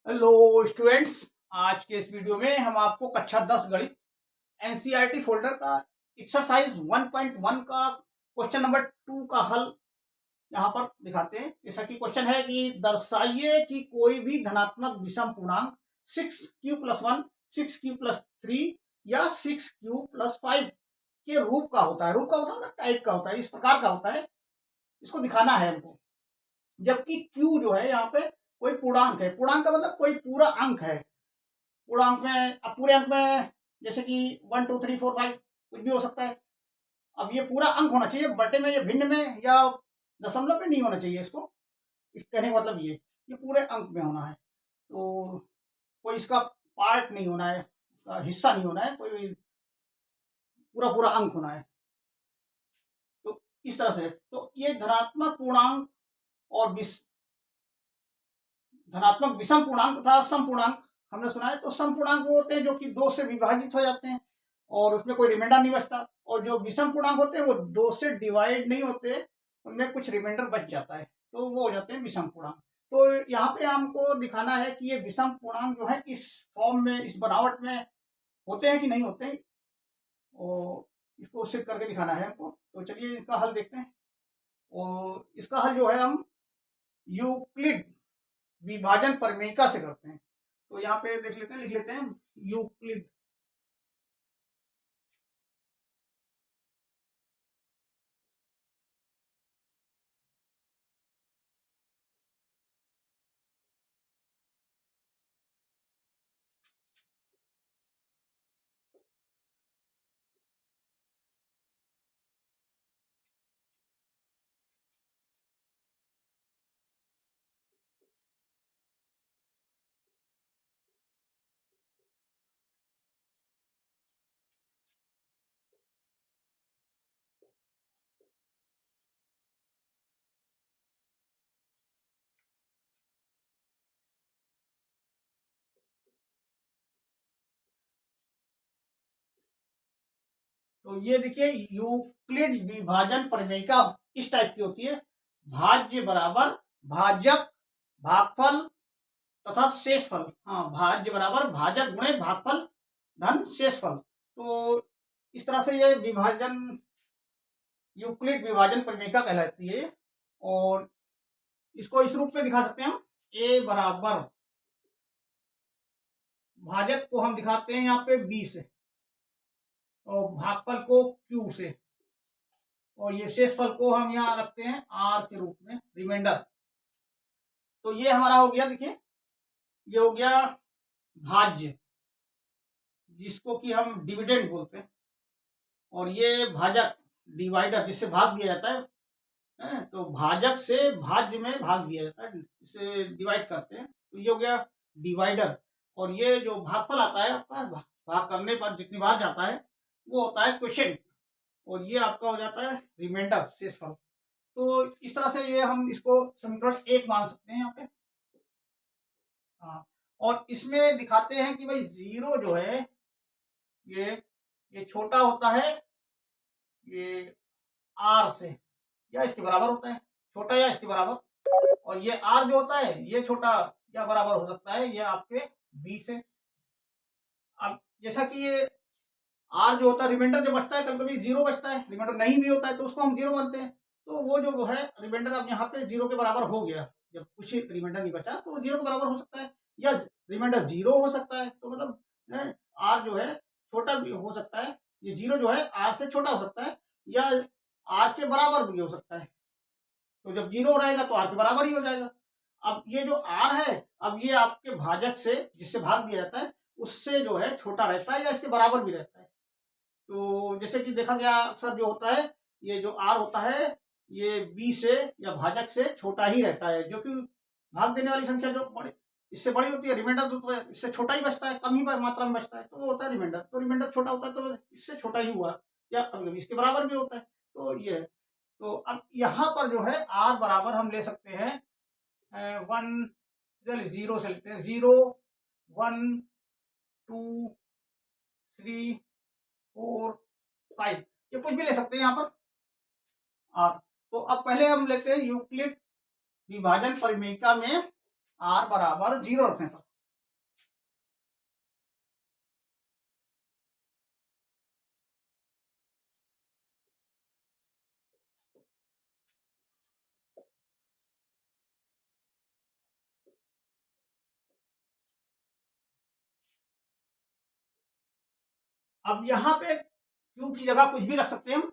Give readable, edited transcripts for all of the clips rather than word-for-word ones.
Hello students, आज के इस वीडियो में हम आपको कक्षा 10 गणित एनसीईआरटी फोल्डर का एक्सरसाइज 1.1 का क्वेश्चन नंबर 2 का हल यहाँ पर दिखाते हैं। जैसा कि क्वेश्चन है कि दर्शाइए कि कोई भी धनात्मक विषम पूर्णांक 6q+1, 6q+3 या 6q+5 के रूप का होता है। रूप का होता है, टाइप का होता है, इस प्रकार का होता है, इसको दिखाना है हमको। जबकि q जो है यहाँ पे कोई पूर्णांक है। पूर्णांक का मतलब कोई पूरा अंक है। पूर्णांक में अब पूरे अंक में जैसे कि 1 2 3 4 5 कुछ भी हो सकता है। अब ये पूरा अंक होना चाहिए, बटे में या भिन्न में या दशमलव में नहीं होना चाहिए। इसको इस कहने का मतलब ये पूरे अंक में होना है। तो कोई इसका पार्ट नहीं होना है, हिस्सा नहीं होना है, कोई पूरा पूरा अंक होना है। तो इस तरह से तो ये धनात्मक पूर्णांक और धनात्मक विषम पूर्णांक तथा सम पूर्णांक हमने सुना है। तो सम पूर्णांक वो होते हैं जो कि 2 से विभाजित हो जाते हैं और उसमें कोई रिमाइंडर नहीं बचता, और जो विषम पूर्णांक होते हैं वो 2 से डिवाइड नहीं होते, उनमें कुछ रिमाइंडर बच जाता है, तो वो हो जाते हैं विषम पूर्णांक। तो यहाँ पे हमको दिखाना है कि ये विषम पूर्णांक जो है इस फॉर्म में, इस बनावट में होते हैं कि नहीं होते हैं, और इसको सिद्ध करके दिखाना है हमको। तो चलिए इसका हल देखते हैं। और इसका हल जो है हम यूक्लिड विभाजन प्रमेयिका से करते हैं। तो यहाँ पे देख लेते हैं, लिख लेते हैं यूक्लिड तो ये देखिए यूक्लिड विभाजन प्रमेयिका इस टाइप की होती है। भाज्य बराबर भाजक भागफल तथा शेषफल। हाँ, भाज्य बराबर भाजक गुणे भागफल धन शेषफल। तो इस तरह से ये विभाजन यूक्लिड विभाजन प्रमेयिका कहलाती है। और इसको इस रूप में दिखा सकते हैं हम। ए बराबर भाजक को हम दिखाते हैं यहाँ पे बी से, और भागफल को क्यू से, और ये शेषफल को हम यहाँ रखते हैं आर के रूप में, रिमाइंडर। तो ये हमारा हो गया, देखिए ये हो गया भाज्य, जिसको कि हम डिविडेंड बोलते हैं, और ये भाजक डिवाइडर, जिससे भाग दिया जाता है। तो भाजक से भाज्य में भाग दिया जाता है, इसे डिवाइड करते हैं, तो ये हो गया डिवाइडर। और ये जो भागफल आता है आपका, भाग करने पर जितनी बार जाता है वो होता है क्वोशिएंट, और ये आपका हो जाता है रिमाइंडर, शेषफल। तो इस तरह से ये हम इसको समीकरण 1 मान सकते हैं यहाँ पे। हाँ, और इसमें दिखाते हैं कि भाई जीरो जो है ये छोटा होता है ये आर से, या इसके बराबर होता है, छोटा या इसके बराबर। और ये आर जो होता है ये छोटा या बराबर हो सकता है ये आपके बी से। अब जैसा कि ये आर जो होता है, रिमाइंडर जो बचता है, कभी कभी जीरो बचता है, रिमाइंडर नहीं भी होता है तो उसको हम जीरो मानते हैं। तो वो जो है रिमाइंडर अब यहाँ पे जीरो के बराबर हो गया, जब कुछ रिमाइंडर नहीं बचा तो जीरो के बराबर हो सकता है, या रिमाइंडर जीरो हो सकता है। तो मतलब आर जो है छोटा भी हो सकता है, ये जीरो जो है आर से छोटा हो सकता है, या आर के बराबर भी हो सकता है। तो जब जीरो रहेगा तो आर के बराबर ही हो जाएगा। अब ये जो आर है, अब ये आपके भाजक से, जिससे भाग दिया जाता है, उससे जो है छोटा रहता है या इसके बराबर भी रहता है। तो जैसे कि देखा गया अक्सर जो होता है, ये जो आर होता है ये बी से या भाजक से छोटा ही रहता है, जो कि भाग देने वाली संख्या जो बड़ी इससे बड़ी होती है, रिमाइंडर तो इससे छोटा ही बचता है, कम ही मात्रा में बचता है, तो वो होता है रिमाइंडर। तो रिमाइंडर छोटा होता है तो इससे छोटा ही हुआ, या कभी कभी इसके बराबर भी होता है। तो ये है। तो अब यहाँ पर जो है आर बराबर हम ले सकते हैं 1, चलिए जीरो से लेते हैं, 0 1 2 3 4 5, ये कुछ भी ले सकते हैं यहाँ पर आर। तो अब पहले हम लेते हैं यूक्लिड विभाजन परिमेयिका में आर बराबर 0 रखने पर। अब यहाँ पे क्यू की जगह कुछ भी रख सकते हैं हम,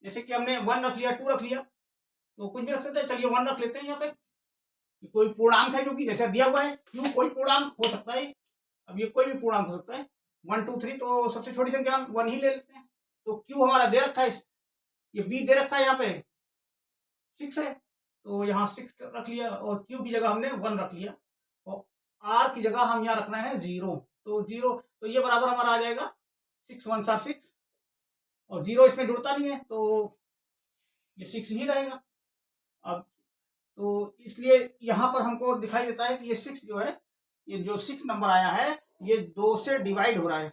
जैसे कि हमने 1 रख लिया, 2 रख लिया, तो कुछ भी रख सकते हैं। चलिए 1 रख लेते हैं यहाँ पे, कोई पूर्णांक है जो कि जैसे दिया हुआ है, क्यू कोई पूर्णांक हो सकता है। अब ये कोई भी पूर्णांक हो सकता है, 1 2 3, तो सबसे छोटी संख्या हम 1 ही ले लेते हैं। तो क्यू हमारा दे रखा है, ये बी दे रखा है यहाँ पे 6 है, तो यहाँ 6 रख लिया, और क्यू की जगह हमने 1 रख लिया, और आर की जगह हम यहाँ रखना है 0, तो 0, तो ये बराबर हमारा आ जाएगा 6 1 6, और 0 इसमें जुड़ता नहीं है, तो ये 6 ही रहेगा। अब तो इसलिए यहाँ पर हमको दिखाई देता है कि ये 6 जो है, ये जो 6 नंबर आया है, ये 2 से डिवाइड हो रहा है,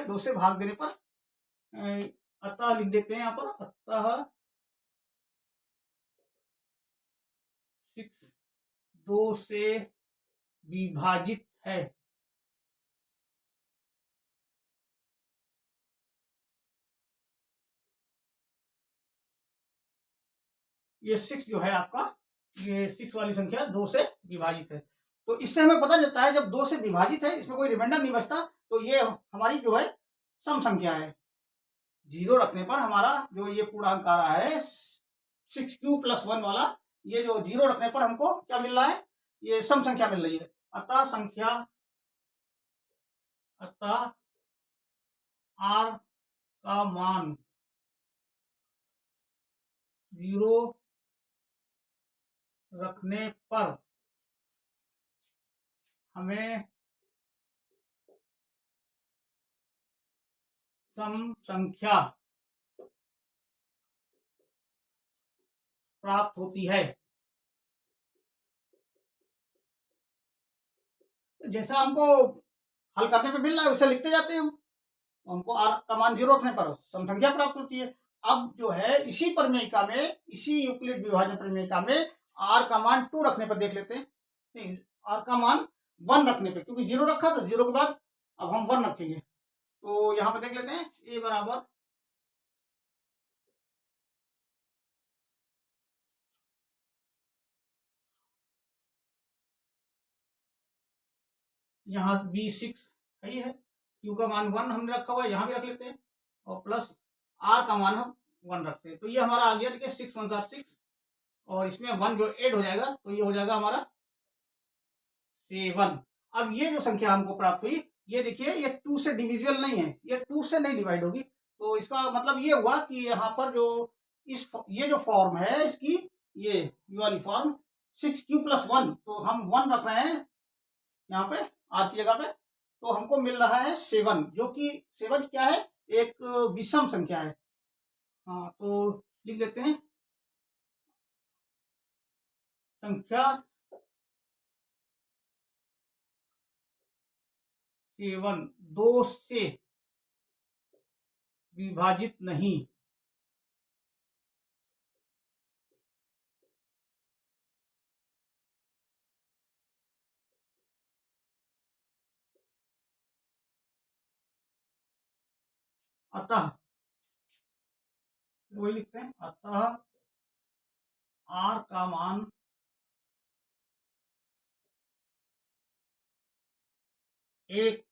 2 से भाग देने पर, अतः लिख देते हैं यहाँ पर, अतः 6 2 से विभाजित है। ये 6 जो है आपका, ये 6 वाली संख्या 2 से विभाजित है। तो इससे हमें पता चलता है जब 2 से विभाजित है, इसमें कोई रिमाइंडर नहीं बचता, तो ये हमारी जो है सम संख्या है। 0 रखने पर हमारा जो ये पूर्णांक आ रहा है 6q+1 वाला, ये जो 0 रखने पर हमको क्या मिल रहा है, ये सम संख्या मिल रही है। अतः r का मान 0 रखने पर हमें सम संख्या प्राप्त होती है। जैसा हमको हल करने पे मिल रहा है उसे लिखते जाते हैं हम, हमको आर का मान 0 रखने पर सम संख्या प्राप्त होती है। अब जो है इसी प्रमेयिका में, इसी यूक्लिड विभाजन प्रमेयिका में आर का मान 2 रखने पर देख लेते हैं। नहीं, आर का मान 1 रखने पे, क्योंकि 0 रखा तो 0 के बाद अब हम 1 रखेंगे, तो यहाँ पे देख लेते हैं ए बराबर यहाँ B6 है, ही है, क्यू का मान 1 हमने रखा हुआ है, यहाँ भी रख लेते हैं, और प्लस आर का मान हम 1 रखते हैं, तो ये हमारा आ गया, ठीक है, 6 1 6, और इसमें 1 जो ऐड हो जाएगा, तो ये हो जाएगा हमारा 7। अब ये जो संख्या हमको प्राप्त हुई, ये देखिए ये 2 से डिविजिबल नहीं है, ये 2 से नहीं डिवाइड होगी, तो इसका मतलब ये हुआ कि यहाँ पर जो ये जो फॉर्म है इसकी, ये वाली फॉर्म 6q+1, तो हम 1 रख रहे हैं यहाँ पे आर की जगह पे, तो हमको मिल रहा है 7, जो कि 7 क्या है, एक विषम संख्या है। हाँ, तो लिख देते हैं संख्या 7 2 से विभाजित नहीं। अतः वही लिखते हैं, अतः आर का मान 1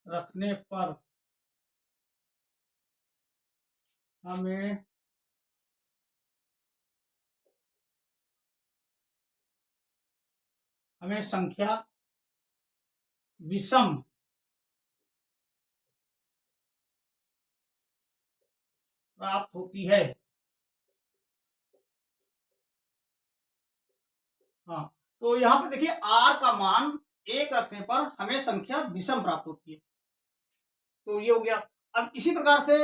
रखने पर हमें संख्या विषम प्राप्त होती है। हाँ, तो यहाँ पर देखिए आर का मान 1 रखने पर हमें संख्या विषम प्राप्त होती है, तो ये हो गया। अब इसी प्रकार से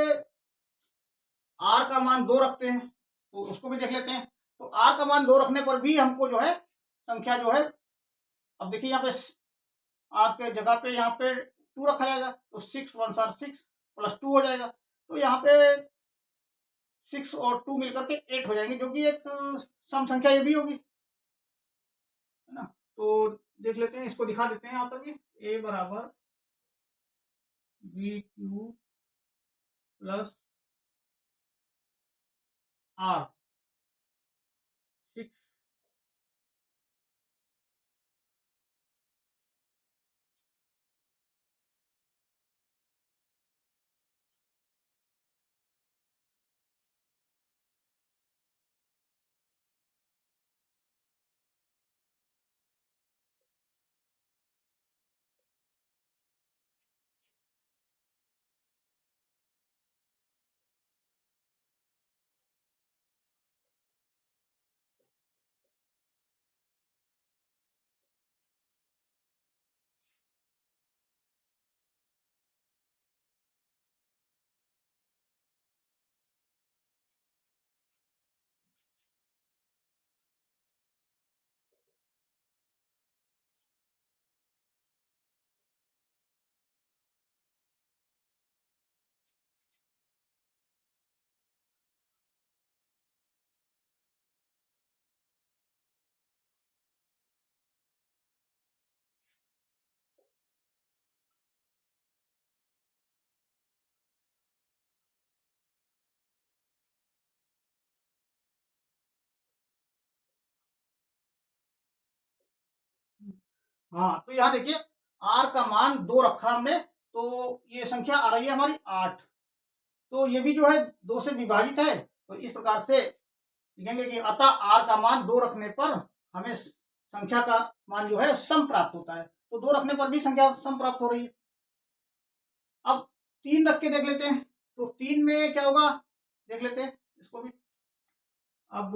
आर का मान 2 रखते हैं, तो उसको भी देख लेते हैं। तो आर का मान 2 रखने पर भी हमको जो है संख्या जो है, अब देखिए यहाँ पे आर के जगह पे यहाँ पे 2 रखा जाएगा, तो 6 1 6 +2 हो जाएगा, तो यहाँ पे 6 और 2 मिलकर के 8 हो जाएंगे, जो कि एक सम संख्या ये भी होगी, है ना। तो देख लेते हैं, इसको दिखा देते हैं यहाँ पर भी, ए बराबर BQ + R 6 हाँ, तो यहाँ देखिए r का मान 2 रखा हमने, तो ये संख्या आ रही है हमारी 8। तो ये भी जो है 2 से विभाजित है, तो इस प्रकार से लिखेंगे कि अतः r का मान 2 रखने पर हमें संख्या का मान जो है सम प्राप्त होता है। तो 2 रखने पर भी संख्या सम प्राप्त हो रही है। अब 3 रख के देख लेते हैं, तो 3 में क्या होगा देख लेते हैं इसको भी। अब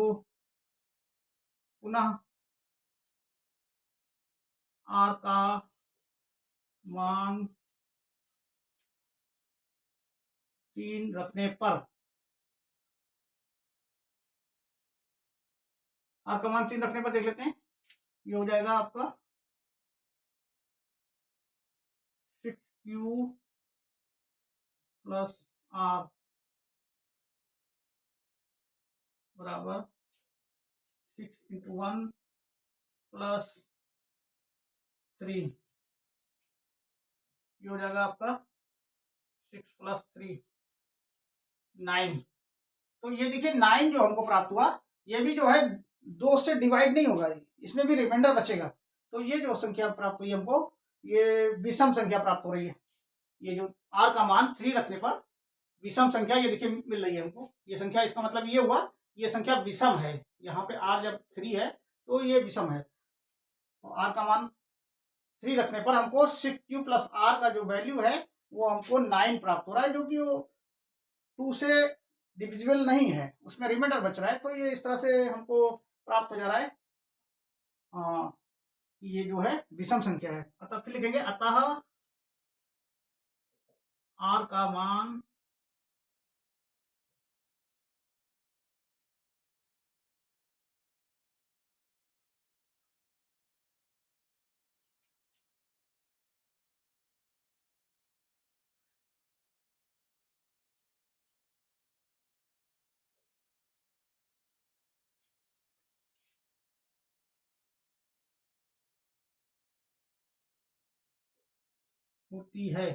पुनः r का मान 3 रखने पर, r का मान 3 रखने पर देख लेते हैं, ये हो जाएगा आपका 6q प्लस r बराबर 6 इंटू 1 प्लस 3, ये हो जाएगा आपका 6 प्लस 3 9। तो ये देखिए 9 जो हमको प्राप्त हुआ, ये भी जो है 2 से डिवाइड नहीं होगा, इसमें भी रिमाइंडर बचेगा। तो ये जो संख्या प्राप्त हुई हमको, ये विषम संख्या प्राप्त हो रही है। ये जो r का मान 3 रखने पर विषम संख्या ये देखिए मिल रही है हमको। ये संख्या, इसका मतलब ये हुआ ये संख्या विषम है। यहाँ पे r जब 3 है तो ये विषम है। तो r का मान 3 रखने पर हमको 6q प्लस r का जो वैल्यू है वो हमको 9 प्राप्त हो रहा है, जो कि वो 2 से डिविजिबल नहीं है, उसमें रिमाइंडर बच रहा है। तो ये इस तरह से हमको प्राप्त हो जा रहा है ये जो है विषम संख्या है। अतः फिर लिखेंगे अतः r का मान होती है।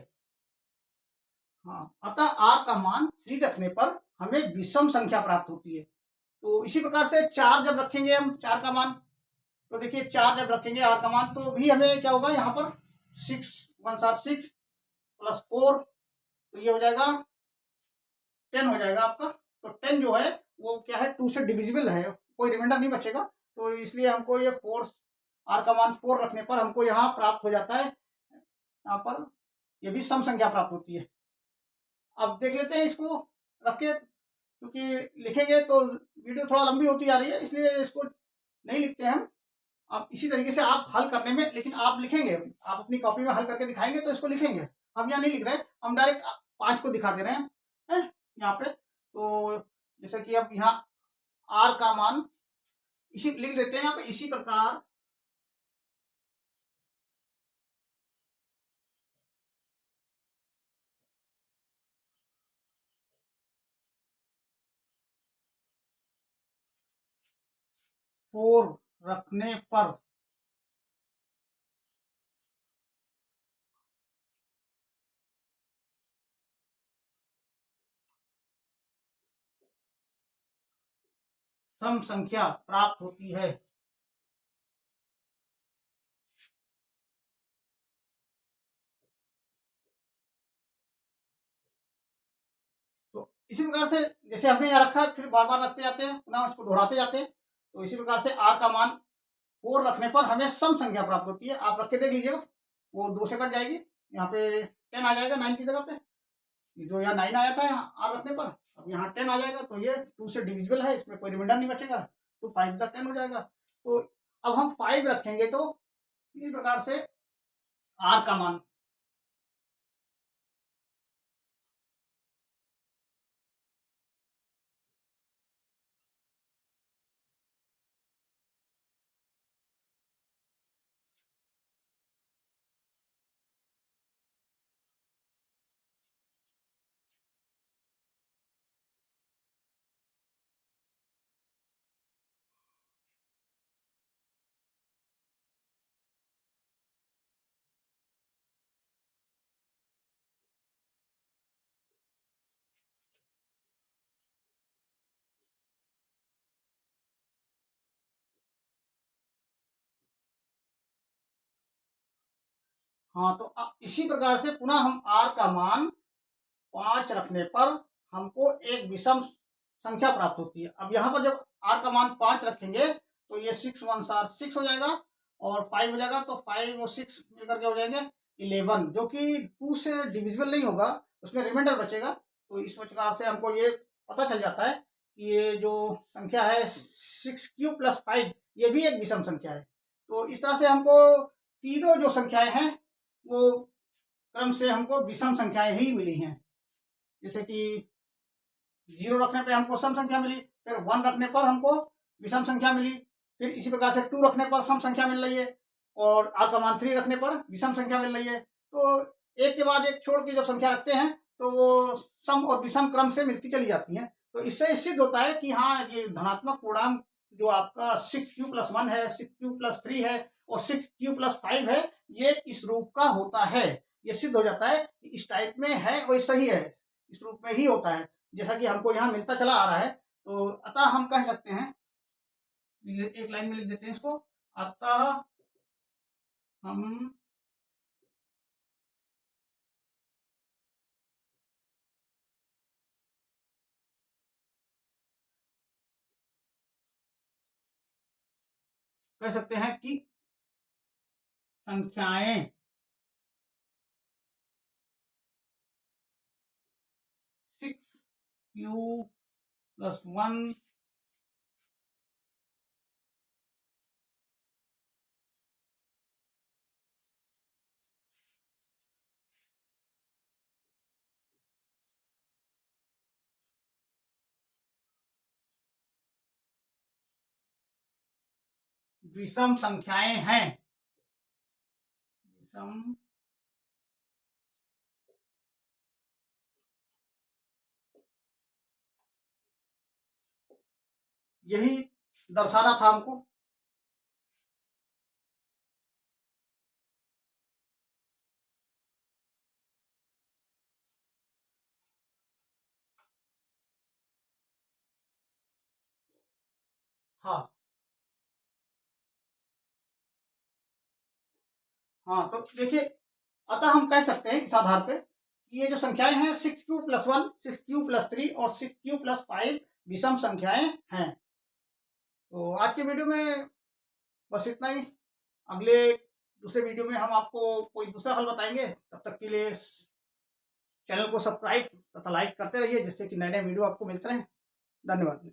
हाँ, अतः r का मान 3 रखने पर हमें विषम संख्या प्राप्त होती है। तो इसी प्रकार से 4 जब रखेंगे हम 4 का मान, तो देखिए 4 जब रखेंगे r का मान, तो भी हमें क्या होगा यहाँ पर 6 1 7 6 प्लस 4, तो ये हो जाएगा 10 हो जाएगा आपका। तो 10 जो है वो क्या है 2 से डिविजिबल है, कोई रिमाइंडर नहीं बचेगा। तो इसलिए हमको ये 4 r का मान 4 रखने पर हमको यहाँ प्राप्त हो जाता है, यहाँ पर ये भी सम संख्या प्राप्त होती है। अब देख लेते हैं इसको रख के, क्योंकि लिखेंगे तो वीडियो थोड़ा लंबी होती जा रही है, इसलिए इसको नहीं लिखते हैं हम। अब इसी तरीके से आप हल करने में, लेकिन आप लिखेंगे, आप अपनी कॉपी में हल करके दिखाएंगे तो इसको लिखेंगे। हम यहाँ नहीं लिख रहे, हम डायरेक्ट 5 को दिखा दे रहे हैं यहाँ पे। तो जैसे कि अब यहाँ r का मान इसी लिख लेते हैं यहाँ पे, इसी प्रकार फोर रखने पर सम संख्या प्राप्त होती है। तो इसी प्रकार से जैसे हमने यहाँ रखा, फिर बार बार रखते जाते हैं, पुनः उसको दोहराते जाते हैं। तो इसी प्रकार से r का मान 4 रखने पर हमें सम संख्या प्राप्त होती है। आप रख के देख लीजिएगा, वो 2 से कट जाएगी, यहाँ पे 10 आ जाएगा 9 की जगह पे। जो यहाँ 9 आया था r रखने पर, अब यहाँ 10 आ जाएगा। तो ये 2 से डिविजिबल है, इसमें कोई रिमाइंडर नहीं बचेगा, तो 5 10 हो जाएगा। तो अब हम 5 रखेंगे तो इसी प्रकार से r का मान हाँ, तो इसी प्रकार से पुनः हम r का मान 5 रखने पर हमको एक विषम संख्या प्राप्त होती है। अब यहाँ पर जब r का मान 5 रखेंगे तो ये 6 1 आर 6 हो जाएगा और 5 हो जाएगा, तो 5 और 6 मिलकर के हो जाएंगे 11, जो कि 2 से डिविजिबल नहीं होगा, उसमें रिमाइंडर बचेगा। तो इस प्रकार से हमको ये पता चल जाता है कि ये जो संख्या है 6 क्यू प्लस 5 ये भी एक विषम संख्या है। तो इस तरह से हमको तीनों जो संख्याएं हैं वो क्रम से हमको विषम संख्याएं ही मिली हैं। जैसे कि 0 रखने पे हमको सम संख्या मिली, फिर 1 रखने पर हमको विषम संख्या मिली, फिर इसी प्रकार से 2 रखने पर सम संख्या मिल रही है और r का मान 3 रखने पर विषम संख्या मिल रही है। तो एक के बाद एक छोड़ के जब संख्या रखते हैं तो वो सम और विषम क्रम से मिलती चली जाती हैं। तो इससे सिद्ध होता है कि हाँ, ये धनात्मक पूर्णांक जो आपका 6q + 1 है, 6q + 3 है और 6q + 5 है, ये इस रूप का होता है। ये सिद्ध हो जाता है कि इस टाइप में है और सही है, इस रूप में ही होता है, जैसा कि हमको यहाँ मिलता चला आ रहा है। तो अतः हम कह सकते हैं, एक लाइन में लिख देते हैं इसको, अतः हम कह सकते हैं कि संख्याएं q + 1 विषम संख्याएं हैं। विषम यही दर्शाना था हमको। हाँ हाँ, तो देखिए, अतः हम कह सकते हैं इस आधार पे कि ये जो संख्याएं हैं 6q + 1, 6q + 3 और 6q + 5 विषम संख्याएं हैं। तो आज के वीडियो में बस इतना ही। अगले दूसरे वीडियो में हम आपको कोई दूसरा हल बताएंगे। तब तक के लिए चैनल को सब्सक्राइब तथा लाइक करते रहिए, जिससे कि नए नए वीडियो आपको मिलते रहें। धन्यवाद।